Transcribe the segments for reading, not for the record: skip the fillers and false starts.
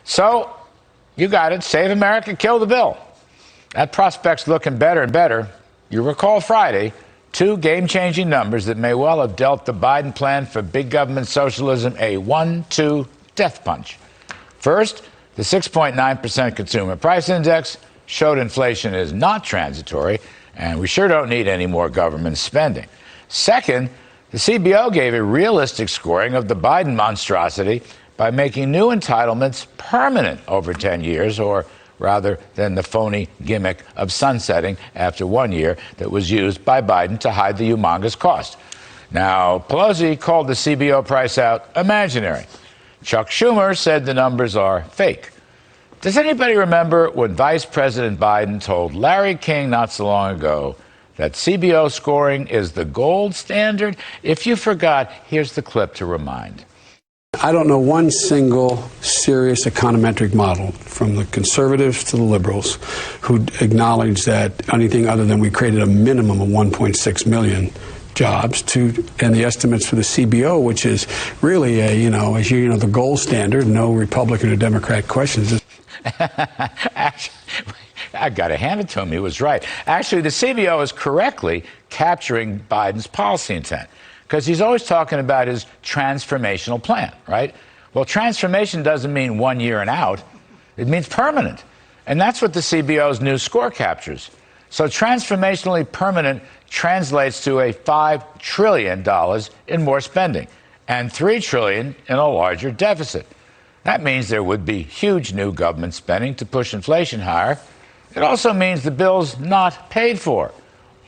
So, you got it. Save America, kill the bill. That prospect's looking better and better. You recall Friday, two game-changing numbers that may well have dealt the Biden plan for big government socialism a 1-2 death punch. First, the 6.9% consumer price index showed inflation is not transitory, and we sure don't need any more government spending. Second, the CBO gave a realistic scoring of the Biden monstrosity by making new entitlements permanent over 10 years, or rather than the phony gimmick of sunsetting after 1 year that was used by Biden to hide the humongous cost. Now, Pelosi called the CBO price out imaginary. Chuck Schumer said the numbers are fake. Does anybody remember when Vice President Biden told Larry King not so long ago that CBO scoring is the gold standard? If you forgot, here's the clip to remind. I don't know one single serious econometric model, from the conservatives to the liberals, who acknowledge that anything other than we created a minimum of 1.6 million jobs and the estimates for the CBO, which is really the gold standard, no Republican or Democrat questions. Actually, I got to hand it to him. He was right. Actually, the CBO is correctly capturing Biden's policy intent, because he's always talking about his transformational plan, right? Well, transformation doesn't mean 1 year and out. It means permanent. And that's what the CBO's new score captures. So transformationally permanent translates to a $5 trillion in more spending and $3 trillion in a larger deficit. That means there would be huge new government spending to push inflation higher. It also means the bill's not paid for,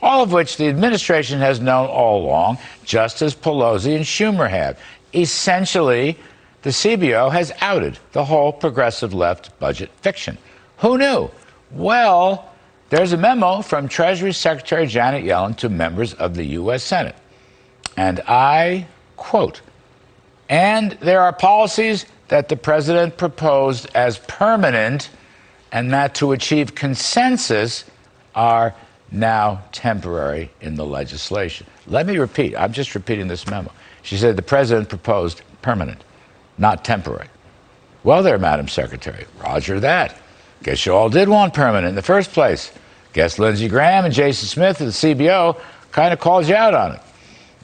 all of which the administration has known all along, just as Pelosi and Schumer have. Essentially, the CBO has outed the whole progressive left budget fiction. Who knew? Well, there's a memo from Treasury Secretary Janet Yellen to members of the U.S. Senate. And I quote, "And there are policies that the president proposed as permanent and that to achieve consensus are now temporary in the legislation." Let me repeat. I'm just repeating this memo. She said the president proposed permanent, not temporary. Well there, Madam Secretary. Roger that. Guess you all did want permanent in the first place. Guess Lindsey Graham and Jason Smith of the CBO kind of called you out on it.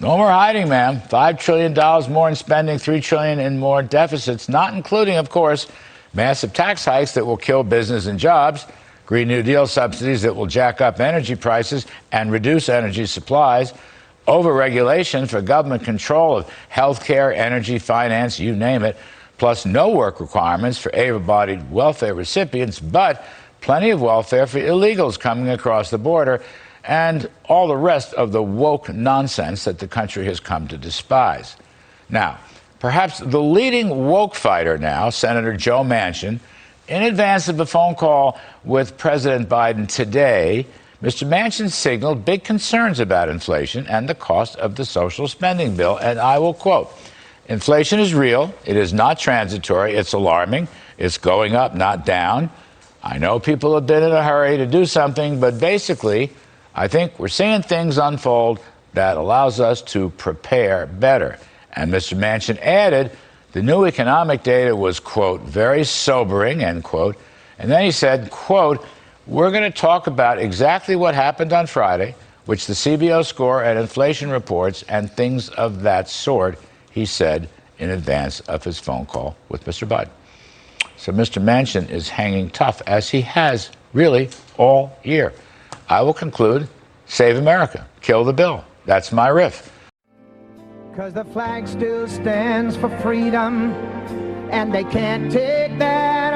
No more hiding, ma'am. $5 trillion more in spending, $3 trillion in more deficits, not including, of course, massive tax hikes that will kill business and jobs, Green New Deal subsidies that will jack up energy prices and reduce energy supplies, overregulation for government control of healthcare, energy, finance, you name it, plus no work requirements for able-bodied welfare recipients, but plenty of welfare for illegals coming across the border, and all the rest of the woke nonsense that the country has come to despise. Now, perhaps the leading woke fighter now, Senator Joe Manchin, in advance of a phone call with President Biden today, Mr. Manchin signaled big concerns about inflation and the cost of the social spending bill, and I will quote, "Inflation is real. It is not transitory. It's alarming. It's going up, not down. I know people have been in a hurry to do something, but basically, I think we're seeing things unfold that allows us to prepare better." And Mr. Manchin added, the new economic data was, quote, "very sobering," end quote. And then he said, quote, "We're going to talk about exactly what happened on Friday, which the CBO score and inflation reports and things of that sort," he said in advance of his phone call with Mr. Biden. So Mr. Manchin is hanging tough, as he has really all year. I will conclude, save America, kill the bill. That's my riff. 'Cause the flag still stands for freedom, and they can't take that